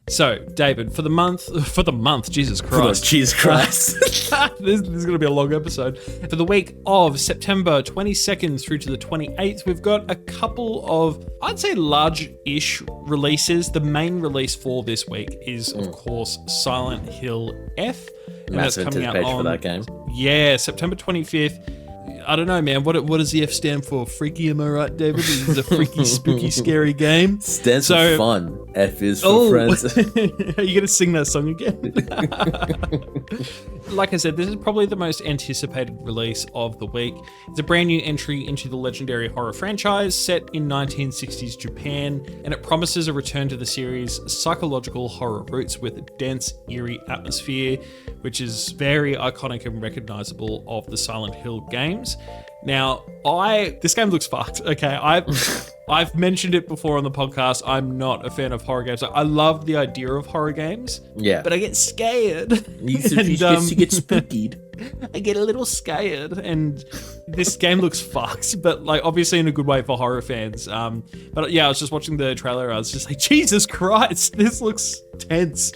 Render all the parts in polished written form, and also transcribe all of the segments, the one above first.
So, David, for the month, Jesus Christ. Jesus Christ. this is going to be a long episode. For the week of September 22nd through to the 28th, we've got a couple of, I'd say, large-ish releases. The main release for this week is, of course, Silent Hill F. And that's coming out on, for that game. Yeah, September 25th. I don't know, man. What does the F stand for? Freaky, am I right, David? This is a freaky, spooky, scary game. Stands for fun. F is for friends. Are you going to sing that song again? Like I said, this is probably the most anticipated release of the week. It's a brand new entry into the legendary horror franchise set in 1960s Japan, and it promises a return to the series' psychological horror roots with a dense, eerie atmosphere, which is very iconic and recognizable of the Silent Hill games. Now, this game looks fucked. Okay, I've mentioned it before on the podcast. I'm not a fan of horror games. I love the idea of horror games. Yeah, but I get scared. You get spookied. I get a little scared, and this game looks fucked, but like obviously in a good way for horror fans. But yeah, I was just watching the trailer. I was just like, Jesus Christ, this looks tense.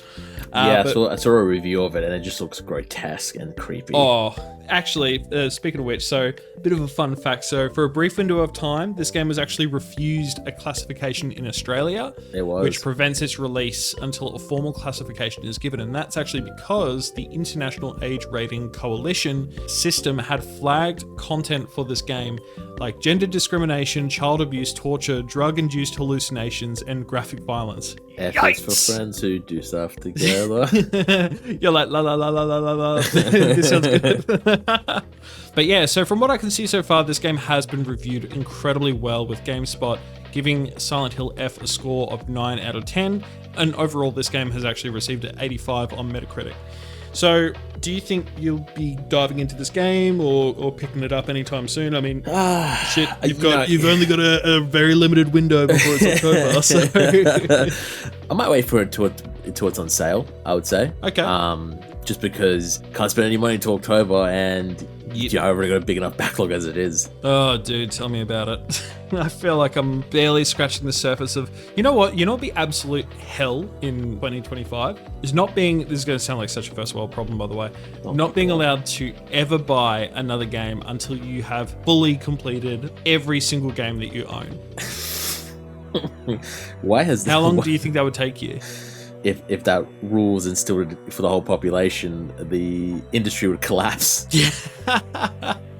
I saw a review of it, and it just looks grotesque and creepy. Oh, actually, speaking of which, so a bit of a fun fact. So for a brief window of time, this game was actually refused a classification in Australia. It was. Which prevents its release until a formal classification is given. And that's actually because the International Age Rating Coalition system had flagged content for this game like gender discrimination, child abuse, torture, drug-induced hallucinations, and graphic violence. F is for friends who do stuff together. You're like, la la la la la la la. This sounds good. But yeah, so from what I can see so far, this game has been reviewed incredibly well, with GameSpot giving Silent Hill F a score of 9 out of 10. And overall, this game has actually received an 85 on Metacritic. So, do you think you'll be diving into this game or picking it up anytime soon? I mean, shit, you've only got a very limited window before it's October. So. I might wait for it until it's on sale, I would say. Okay. Just because can't spend any money until October, and I've already got a big enough backlog as it is. Oh, dude, tell me about it. I feel like I'm barely scratching the surface of... You know what? What'd be absolute hell in 2025 is not being... This is going to sound like such a first world problem, by the way. Not being allowed to ever buy another game until you have fully completed every single game that you own. Why has that... How long do you think that would take you? If that rule was instilled for the whole population, the industry would collapse. Yeah.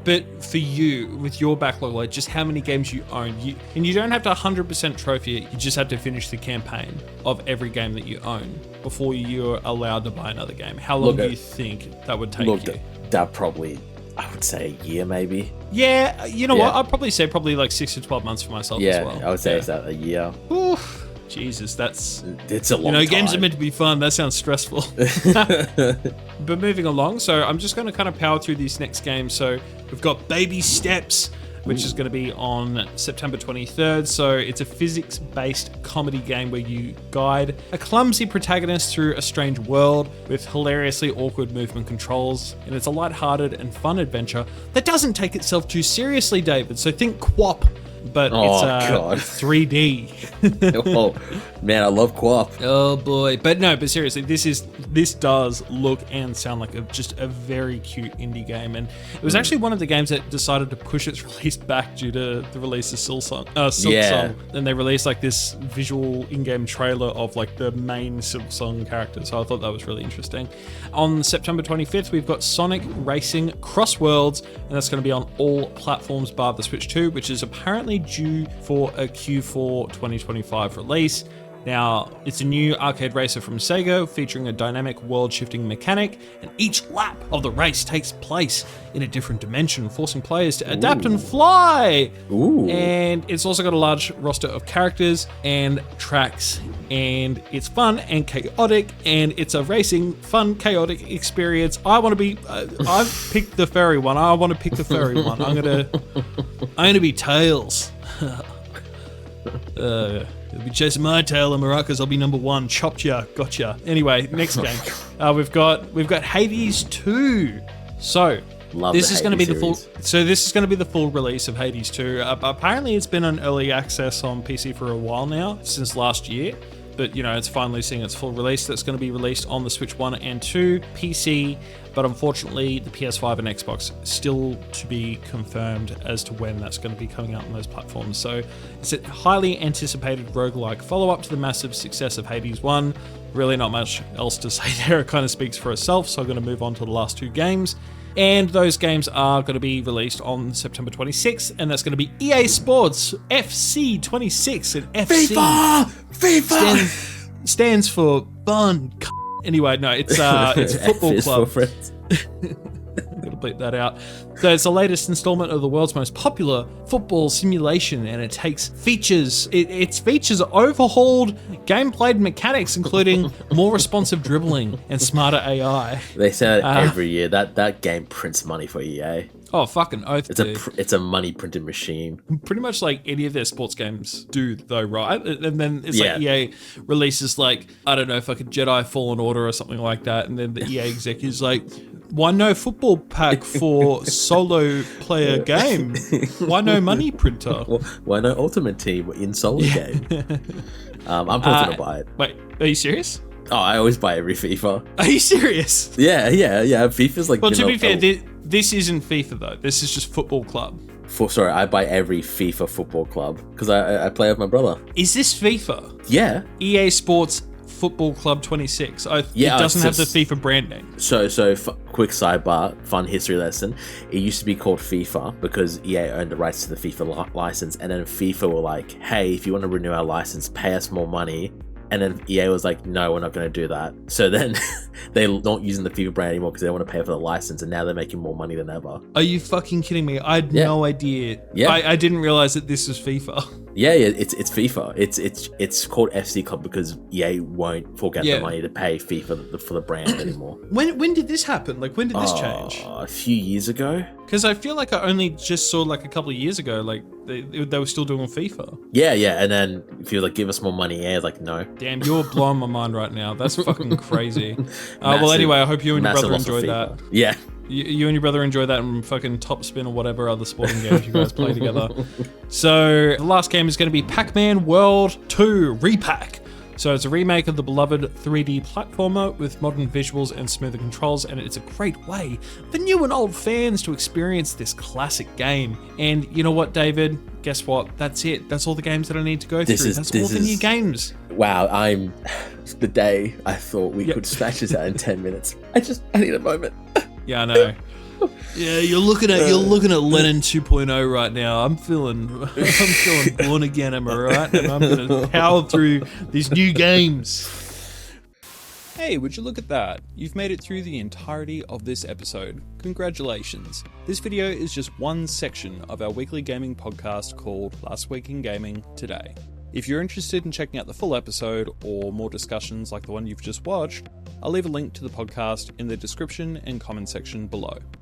But for you, with your backlog, like just how many games you own, and you don't have to 100% trophy it, you just have to finish the campaign of every game that you own before you're allowed to buy another game. How long do you think that would take you? That probably, I would say a year maybe. Yeah, you know what? I'd probably say like 6 to 12 months for myself as well. Yeah, I would say it's a year. Oof. Jesus, it's a long time. Games are meant to be fun. That sounds stressful. But moving along, so I'm just going to kind of power through these next games. So we've got Baby Steps, which is going to be on September 23rd. So it's a physics-based comedy game where you guide a clumsy protagonist through a strange world with hilariously awkward movement controls. And it's a lighthearted and fun adventure that doesn't take itself too seriously, David. So think QWOP. But it's 3D. Oh man, I love QWOP. Oh boy, but seriously, this does look and sound like just a very cute indie game, and it was actually one of the games that decided to push its release back due to the release of Silk Song, and they released like this visual in-game trailer of like the main Silk Song character. So I thought that was really interesting. On September 25th, we've got Sonic Racing CrossWorlds, and that's going to be on all platforms bar the Switch 2, which is apparently due for a Q4 2025 release. Now, it's a new arcade racer from Sega featuring a dynamic world-shifting mechanic, and each lap of the race takes place in a different dimension, forcing players to adapt and fly. And it's also got a large roster of characters and tracks, and it's fun and chaotic, and it's a racing, fun, chaotic experience. I've picked the furry one. I want to pick the furry one. I'm gonna be Tails. You'll be chasing my tail, and Maracas, I'll be number one. Chopped ya, gotcha. Anyway, next game. We've got Hades 2. So this is going to be the full. So this is going to be the full release of Hades 2. Apparently, it's been on early access on PC for a while now, since last year. but it's finally seeing its full release. That's going to be released on the Switch 1 and 2, PC, but unfortunately the PS5 and Xbox still to be confirmed as to when that's going to be coming out on those platforms. So it's a highly anticipated roguelike follow-up to the massive success of Hades 1. Really not much else to say there. It kind of speaks for itself, so I'm going to move on to the last 2 games. And those games are going to be released on September 26th, and that's going to be EA Sports FC 26. And FC stands for fun. Anyway, no, it's Football Club. I'm going to bleep that out. So it's the latest installment of the world's most popular football simulation, and it takes features. Its features overhauled gameplay mechanics, including more responsive dribbling and smarter AI. They say that every year. That game prints money for EA. Oh, fucking oath. It's a money printing machine. Pretty much like any of their sports games do, though, right? And then it's like EA releases like, I don't know, fucking Jedi Fallen Order or something like that, and then the EA executive's like, why no football pack for solo player game? Why no money printer? Why no Ultimate Team in solo game? I'm probably gonna buy it. Wait, are you serious? Oh, I always buy every FIFA. Are you serious? Yeah. FIFA's like. Well, to be fair, this isn't FIFA though. This is just Football Club. Sorry, I buy every FIFA football club because I play with my brother. Is this FIFA? Yeah. EA Sports Football Club 26. It doesn't have the FIFA brand name. So quick sidebar, fun history lesson. It used to be called FIFA because EA owned the rights to the FIFA license, and then FIFA were like, hey, if you want to renew our license, pay us more money. And then EA was like, no, we're not going to do that. So then they're not using the FIFA brand anymore because they don't want to pay for the license, and now they're making more money than ever. Are you fucking kidding me? I had no idea. Yeah. I didn't realize that this was FIFA. Yeah, it's FIFA. It's called FC Club because EA won't forget the money to pay FIFA for the brand anymore. When did this happen? Like, when did this change? A few years ago. Because I feel like I only just saw like a couple of years ago, like they were still doing FIFA. Yeah, and then if you like give us more money, EA is like, no. Damn, you're blowing my mind right now. That's fucking crazy. Well, anyway, I hope you and your brother enjoyed that. Yeah. You and your brother enjoy that and fucking Top Spin or whatever other sporting games you guys play together. So the last game is going to be PAC-MAN World 2 Re-PAC. So it's a remake of the beloved 3D platformer with modern visuals and smoother controls, and it's a great way for new and old fans to experience this classic game. And you know what, David? Guess what? That's it. That's all the games that I need to go through. That's all the new games. Wow, the day I thought we could smash this out in 10 minutes. I need a moment. Yeah, I know. Yeah, you're looking at Lennon 2.0 right now. I'm feeling born again, am I right? And I'm gonna power through these new games. Hey, would you look at that? You've made it through the entirety of this episode. Congratulations. This video is just one section of our weekly gaming podcast called Last Week in Gaming Today. If you're interested in checking out the full episode or more discussions like the one you've just watched, I'll leave a link to the podcast in the description and comment section below.